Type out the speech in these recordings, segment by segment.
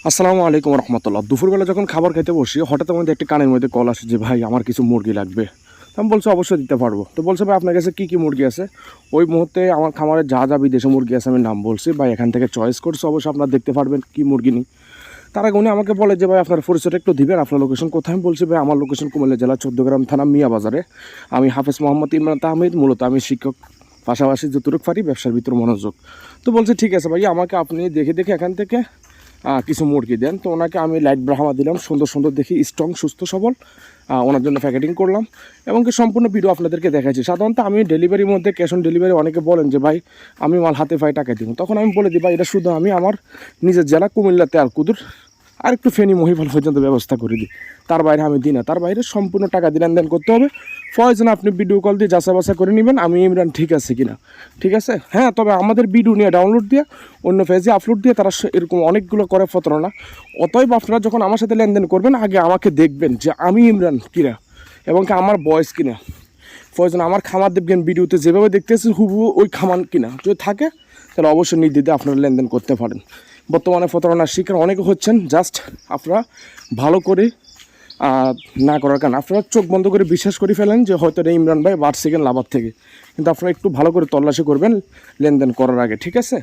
আসসালামু আলাইকুম রহমতুল্লাহ। দুপুরবেলা যখন খাবার খেতে বসি হঠাৎ আমাদের একটা কানের মধ্যে কল আসে যে ভাই আমার কিছু মুরগি লাগবে। তো আমি বলছি অবশ্যই দিতে পারবো। তো বলছে ভাই আপনার কাছে কী কী মুরগি আছে। ওই মুহূর্তে আমার খামারে যা যা বিদেশি মুরগি আছে আমি নাম বলছি, ভাই এখান থেকে চয়েস করছি, অবশ্যই আপনারা দেখতে পারবেন কী মুরগি নিই। তার আগে উনি আমাকে বলে যে ভাই আপনার পরিচয়টা একটু দিবেন, আপনার লোকেশন কোথায়। আমি বলছি ভাই আমার লোকেশন কুমিল্লা জেলা 14 থানা মিয়া বাজারে। আমি হাফেজ মোহাম্মদ ইমরান তাহমিদ, মূলত আমি শিক্ষক, পাশাপাশি যতটুকু পারি ব্যবসার ভিতর মনোযোগ। তো বলছে ঠিক আছে ভাই, আমাকে আপনি দেখে দেখে এখান থেকে কিছু মুরগি দেন। তো ওনাকে আমি লাইট ব্রাহ্মা দিলাম, সুন্দর সুন্দর দেখি, স্ট্রং সুস্থ সবল, ওনার জন্য প্যাকেটিং করলাম এবং কি সম্পূর্ণ ভিডিও আপনাদেরকে দেখাচ্ছি। সাধারণত আমি ডেলিভারির মধ্যে ক্যাশ অন ডেলিভারি অনেকে বলেন যে ভাই আমি মাল হাতে পাই টাকা দিব, তখন আমি বলে দিই ভাই এটা শুধু আমি আমার নিজের জেলা কুমিল্লাতে আলকুদুর আর একটু ফেনী মহিপাল পর্যন্ত ব্যবস্থা করে দিই, তার বাইরে আমি দিই না। তার বাইরে সম্পূর্ণ টাকা দিয়ে লেনদেন করতে হবে। প্রয়োজন আপনি ভিডিও কল দিয়ে যাচাই বাছাই করে নেবেন আমি ইমরান ঠিক আছে কিনা, ঠিক আছে। হ্যাঁ, তবে আমাদের ভিডিও নিয়ে ডাউনলোড দিয়ে অন্য পেজে আপলোড দিয়ে তারা এরকম অনেকগুলো করে প্রতারণা। অতএব আপনারা যখন আমার সাথে লেনদেন করবেন আগে আমাকে দেখবেন যে আমি ইমরান কিনা এবং কি আমার বয়স কিনা। প্রয়োজন আমার খামার দেখবেন ভিডিওতে যেভাবে দেখতেছি হুবহু ওই খামার কিনা যদি থাকে তাহলে অবশ্যই নির্দ্বিধায় আপনারা লেনদেন করতে পারেন। বর্তমানে প্রতারণার শিকার অনেকে হচ্ছেন। জাস্ট আপনারা ভালো করে না করার কারণে আপনারা চোখ বন্ধ করে বিশ্বাস করে ফেলেন যে হয়তো এটা ইমরান ভাই সেকেন্ড লাভার থেকে, কিন্তু আপনারা একটু ভালো করে তল্লাশি করবেন লেনদেন করার আগে, ঠিক আছে।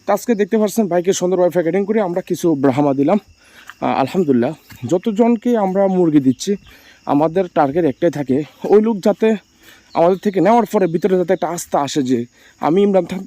তো আজকে দেখতে পাচ্ছেন বাইকে সুন্দরভাবে প্যাকেটিং করে আমরা কিছু ব্রাহ্মা দিলাম। আলহামদুলিল্লাহ যতজনকে আমরা মুরগি দিচ্ছি আমাদের টার্গেট একটাই থাকে, ওই লোক যাতে আমাদের থেকে নেওয়ার পরে ভিতরে যাতে একটা আস্থা আসে যে আমি ইমরান